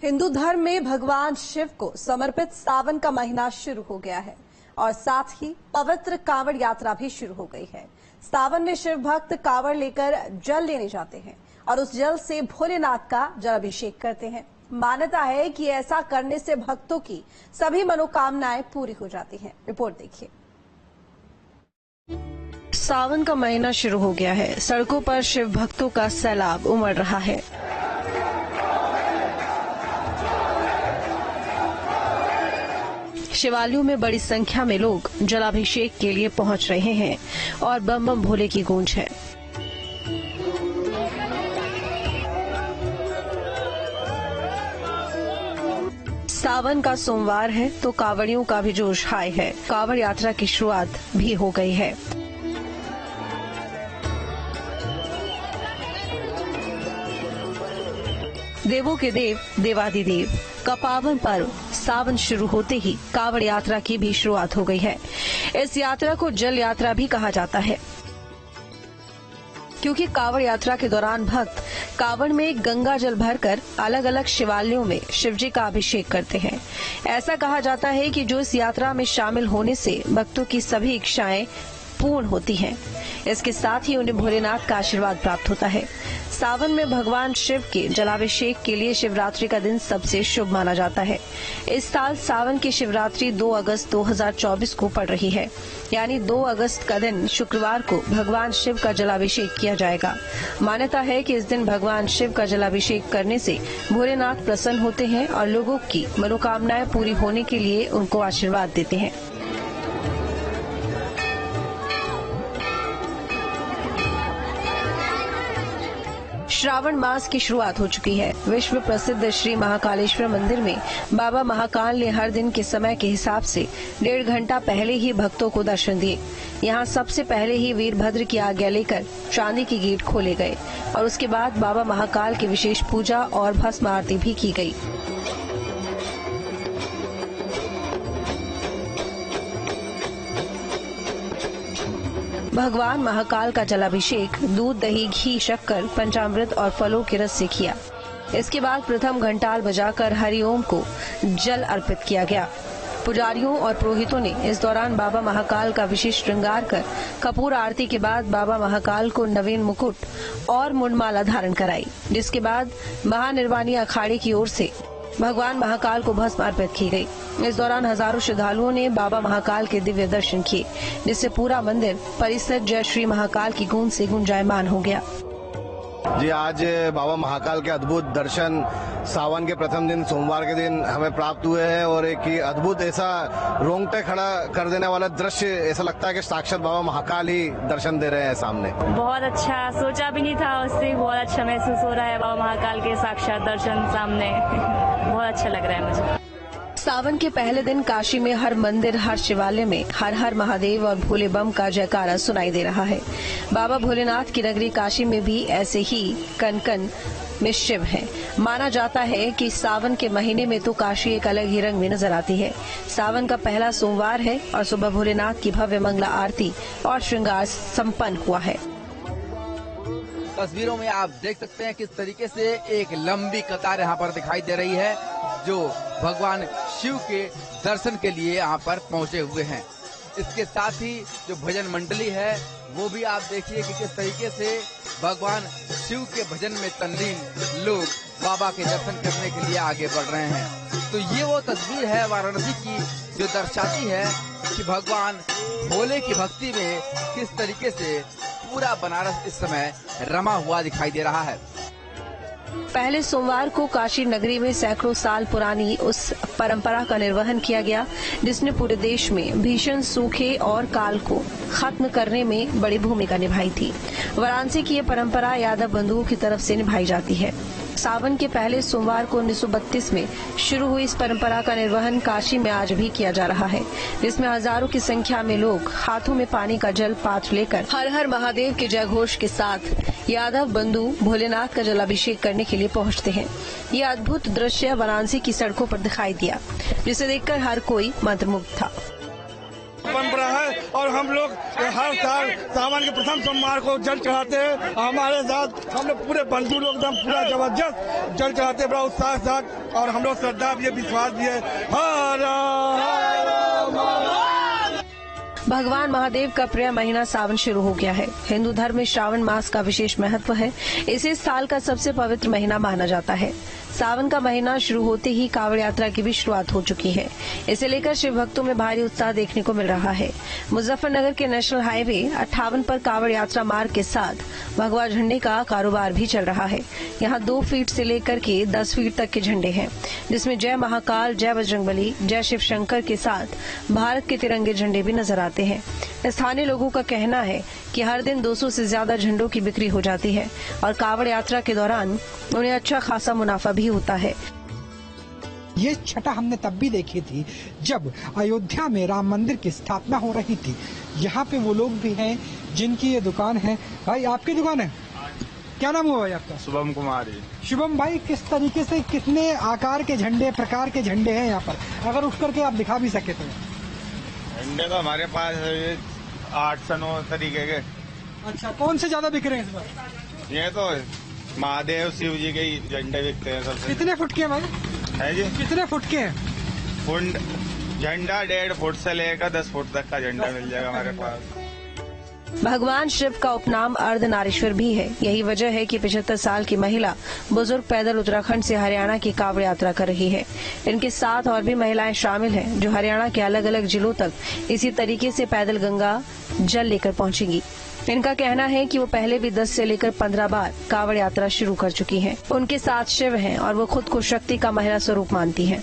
हिंदू धर्म में भगवान शिव को समर्पित सावन का महीना शुरू हो गया है और साथ ही पवित्र कांवड़ यात्रा भी शुरू हो गई है। सावन में शिव भक्त कांवड़ लेकर जल लेने जाते हैं और उस जल से भोलेनाथ का जलाभिषेक करते हैं। मान्यता है कि ऐसा करने से भक्तों की सभी मनोकामनाएं पूरी हो जाती हैं। रिपोर्ट देखिए। सावन का महीना शुरू हो गया है। सड़कों पर शिव भक्तों का सैलाब उमड़ रहा है। शिवालयों में बड़ी संख्या में लोग जलाभिषेक के लिए पहुंच रहे हैं और बम बम भोले की गूंज है। सावन का सोमवार है तो कांवड़ियों का भी जोश हाई है। कांवड़ यात्रा की शुरुआत भी हो गई है। देवों के देव देवादिदेव का पावन पर्व सावन शुरू होते ही कांवड़ यात्रा की भी शुरुआत हो गई है। इस यात्रा को जल यात्रा भी कहा जाता है, क्योंकि कांवड़ यात्रा के दौरान भक्त कांवड़ में गंगा जल भरकर अलग अलग शिवालयों में शिवजी का अभिषेक करते हैं। ऐसा कहा जाता है कि जो इस यात्रा में शामिल होने से भक्तों की सभी इच्छाएं पूर्ण होती हैं। इसके साथ ही उन्हें भोलेनाथ का आशीर्वाद प्राप्त होता है। सावन में भगवान शिव के जलाभिषेक के लिए शिवरात्रि का दिन सबसे शुभ माना जाता है। इस साल सावन की शिवरात्रि 2 अगस्त 2024 को पड़ रही है, यानी 2 अगस्त का दिन शुक्रवार को भगवान शिव का जलाभिषेक किया जाएगा। मान्यता है कि इस दिन भगवान शिव का जलाभिषेक करने से भोलेनाथ प्रसन्न होते हैं और लोगों की मनोकामनाएं पूरी होने के लिए उनको आशीर्वाद देते हैं। श्रावण मास की शुरुआत हो चुकी है। विश्व प्रसिद्ध श्री महाकालेश्वर मंदिर में बाबा महाकाल ने हर दिन के समय के हिसाब से 1.5 घंटा पहले ही भक्तों को दर्शन दिए। यहाँ सबसे पहले ही वीरभद्र की आज्ञा लेकर चांदी के गेट खोले गए और उसके बाद बाबा महाकाल की विशेष पूजा और भस्म आरती भी की गई। भगवान महाकाल का जलाभिषेक दूध, दही, घी, शक्कर, पंचामृत और फलों के रस से किया। इसके बाद प्रथम घंटाल बजाकर हरिओम को जल अर्पित किया गया। पुजारियों और पुरोहितों ने इस दौरान बाबा महाकाल का विशेष श्रृंगार कर कपूर आरती के बाद बाबा महाकाल को नवीन मुकुट और मुंडमाला धारण कराई, जिसके बाद महानिर्वाणी अखाड़े की ओर से भगवान महाकाल को भस्म अर्पित की गई। इस दौरान हजारों श्रद्धालुओं ने बाबा महाकाल के दिव्य दर्शन किए, जिससे पूरा मंदिर परिसर जय श्री महाकाल की गूंज से गुंजायमान हो गया। जी, आज बाबा महाकाल के अद्भुत दर्शन सावन के प्रथम दिन सोमवार के दिन हमें प्राप्त हुए हैं और एक अद्भुत ऐसा रोंगटे खड़ा कर देने वाला दृश्य, ऐसा लगता है कि साक्षात बाबा महाकाल ही दर्शन दे रहे हैं सामने। बहुत अच्छा, सोचा भी नहीं था, उससे बहुत अच्छा महसूस हो रहा है। बाबा महाकाल के साक्षात दर्शन सामने बहुत अच्छा लग रहा है मुझे। सावन के पहले दिन काशी में हर मंदिर, हर शिवालय में हर हर महादेव और भोले बम का जयकारा सुनाई दे रहा है। बाबा भोलेनाथ की नगरी काशी में भी ऐसे ही कन कन में शिव है। माना जाता है कि सावन के महीने में तो काशी एक अलग ही रंग में नजर आती है। सावन का पहला सोमवार है और सुबह भोलेनाथ की भव्य मंगला आरती और श्रृंगार संपन्न हुआ है। तस्वीरों में आप देख सकते हैं किस तरीके से एक लंबी कतार यहाँ पर दिखाई दे रही है, जो भगवान शिव के दर्शन के लिए यहाँ पर पहुँचे हुए हैं। इसके साथ ही जो भजन मंडली है वो भी आप देखिए कि किस तरीके से भगवान शिव के भजन में तल्लीन लोग बाबा के दर्शन करने के लिए आगे बढ़ रहे हैं। तो ये वो तस्वीर है वाराणसी की जो दर्शाती है कि भगवान भोले की भक्ति में किस तरीके से पूरा बनारस इस समय रमा हुआ दिखाई दे रहा है। पहले सोमवार को काशी नगरी में सैकड़ों साल पुरानी उस परंपरा का निर्वहन किया गया, जिसने पूरे देश में भीषण सूखे और काल को खत्म करने में बड़ी भूमिका निभाई थी। वाराणसी की ये परंपरा यादव बंधुओं की तरफ से निभाई जाती है। सावन के पहले सोमवार को 1932 में शुरू हुई इस परंपरा का निर्वहन काशी में आज भी किया जा रहा है, जिसमें हजारों की संख्या में लोग हाथों में पानी का जल पात्र लेकर हर हर महादेव के जय घोष के साथ यादव बंधु भोलेनाथ का जलाभिषेक करने के लिए पहुंचते हैं। ये अद्भुत दृश्य वाराणसी की सड़कों पर दिखाई दिया, जिसे देखकर हर कोई मंत्रमुग्ध था। परंपरा है और हम लोग हर साल सावन के प्रथम सोमवार को जल चढ़ाते हैं। हमारे साथ हम लोग पूरे बंधु लोग एकदम पूरा जबरदस्त जल चढ़ाते हैं, बड़ा उत्साह के साथ, और हम लोग श्रद्धा भी है, विश्वास भी है। हर भगवान महादेव का प्रिय महीना सावन शुरू हो गया है। हिंदू धर्म में श्रावण मास का विशेष महत्व है। इसे साल का सबसे पवित्र महीना माना जाता है। सावन का महीना शुरू होते ही कांवड़ यात्रा की भी शुरुआत हो चुकी है। इसे लेकर शिव भक्तों में भारी उत्साह देखने को मिल रहा है। मुजफ्फरनगर के नेशनल हाईवे 58 पर कांवड़ यात्रा मार्ग के साथ भगवा झंडे का कारोबार भी चल रहा है। यहाँ 2 फीट से लेकर के 10 फीट तक के झंडे हैं, जिसमें जय महाकाल, जय बजरंगबली, जय शिव शंकर के साथ भारत के तिरंगे झंडे भी नजर आते हैं। स्थानीय लोगों का कहना है कि हर दिन 200 से ज्यादा झंडों की बिक्री हो जाती है और कांवड़ यात्रा के दौरान उन्हें अच्छा खासा मुनाफा भी होता है। ये छटा हमने तब भी देखी थी जब अयोध्या में राम मंदिर की स्थापना हो रही थी। यहाँ पे वो लोग भी हैं जिनकी ये दुकान है। भाई, आपकी दुकान है? क्या नाम हुआ भाई आपका? शुभम कुमारी। शुभम भाई, किस तरीके से कितने आकार के झंडे, प्रकार के झंडे हैं यहाँ पर, अगर उठ करके आप दिखा भी सके तो? झंडे तो हमारे पास 8 से 9 तरीके के। अच्छा, कौन से ज्यादा बिक रहे हैं इस बार? ये तो महादेव शिव जी के ही झंडे बिकते हैं सबसे। कितने फुट के हैं भाई? है जी, कितने फुट के हैं? फुट झंडा 1.5 फुट से लेकर 10 फुट तक का झंडा मिल जाएगा हमारे पास। भगवान शिव का उपनाम अर्धनारीश्वर भी है। यही वजह है कि 75 साल की महिला बुजुर्ग पैदल उत्तराखंड से हरियाणा की कांवड़ यात्रा कर रही है। इनके साथ और भी महिलाएं शामिल हैं, जो हरियाणा के अलग अलग जिलों तक इसी तरीके से पैदल गंगा जल लेकर पहुंचेंगी। इनका कहना है कि वो पहले भी 10 से लेकर 15 बार कांवड़ यात्रा शुरू कर चुकी हैं। उनके साथ शिव हैं और वो खुद को शक्ति का महिला स्वरूप मानती हैं।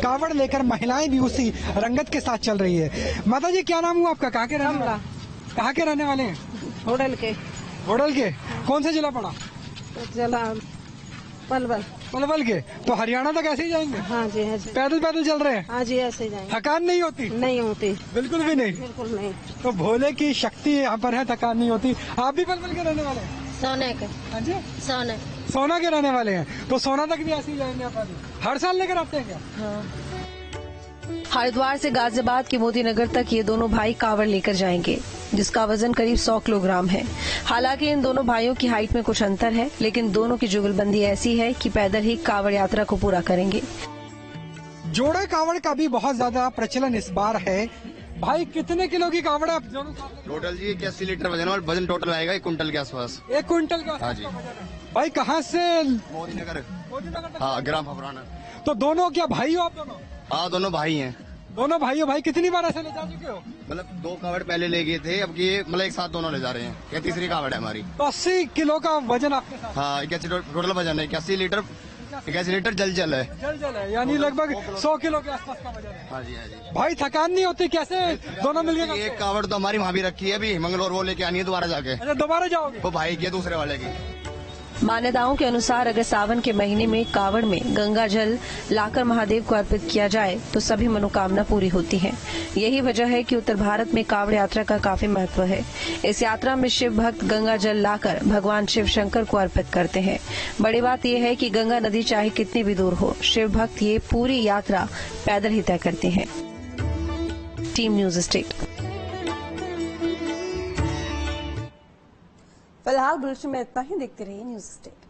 कांवड़ लेकर महिलाएं भी उसी रंगत के साथ चल रही है। माता जी, क्या नाम हुआ आपका? कहाँ के रहने वाले? कहाँ के रहने वाले हैं? होडल के। होडल के? कौन सा जिला पड़ा? जिला पलवल। पलवल के? तो हरियाणा तक ऐसे ही जाएंगे? हाँ जी, हाँ जी। पैदल पैदल चल रहे हैं? हाँ जी, ऐसे ही जाएंगे। थकान नहीं होती? नहीं होती, बिल्कुल भी नहीं। बिल्कुल नहीं। तो भोले की शक्ति यहाँ पर है, थकान नहीं होती। आप भी पलवल के रहने वाले हैं? सोने के। हाँ जी, सोने। सोना के रहने वाले हैं। तो सोना तक भी ऐसे ही जाएंगे आप? हर साल लेकर आते हैं क्या? हाँ। हरिद्वार से गाजियाबाद के मोती नगर तक ये दोनों भाई कांवड़ लेकर जाएंगे, जिसका वजन करीब 100 किलोग्राम है। हालांकि इन दोनों भाइयों की हाइट में कुछ अंतर है, लेकिन दोनों की जुगलबंदी ऐसी है कि पैदल ही कांवड़ यात्रा को पूरा करेंगे। जोड़े कांवड़ का भी बहुत ज्यादा प्रचलन इस बार है। भाई, कितने किलो की कांवड़ आप दोनों? टोटल जी 81 लीटर वजन, और वजन टोटल आएगा 1 कुंटल के आसपास। 1 कुंटल का? हाँ जी। भाई, कहाँ से? मोदी नगर। हाँ, ग्राम फफराना। तो दोनों क्या भाई हो आप दोनों? हाँ, दोनों भाई हैं। दोनों भाई हो। भाई, कितनी बार ऐसे ले जा चुके हो? मतलब 2 कावड़ पहले ले गए थे, अब ये मतलब एक साथ दोनों ले जा रहे हैं। ये तीसरी कावड़ है हमारी। तो 80 किलो का वजन आपके साथ? हाँ, 81 टोटल वजन है। 81 लीटर जल है। जल है, यानी लगभग 100 किलो के आसपास का वजन है। हाँ जी, हाँ जी। भाई, थकान नहीं होती? कैसे दोनों मिलकर? एक कावड़ तो हमारी वहाँ भी रखी है अभी मंगलोर, वो लेके आनी है दोबारा जाके। अच्छा, दोबारा जाओगे? वो भाई की है, दूसरे वाले की। मान्यताओं के अनुसार अगर सावन के महीने में कांवड़ में गंगा जल लाकर महादेव को अर्पित किया जाए तो सभी मनोकामना पूरी होती है। यही वजह है कि उत्तर भारत में कांवड़ यात्रा का काफी महत्व है। इस यात्रा में शिव भक्त गंगा जल लाकर भगवान शिव शंकर को अर्पित करते हैं। बड़ी बात यह है कि गंगा नदी चाहे कितनी भी दूर हो, शिव भक्त ये पूरी यात्रा पैदल ही तय करते हैं। Team news state. फिलहाल बुलेटिन में इतना ही। देखते रहिए न्यूज स्टेट।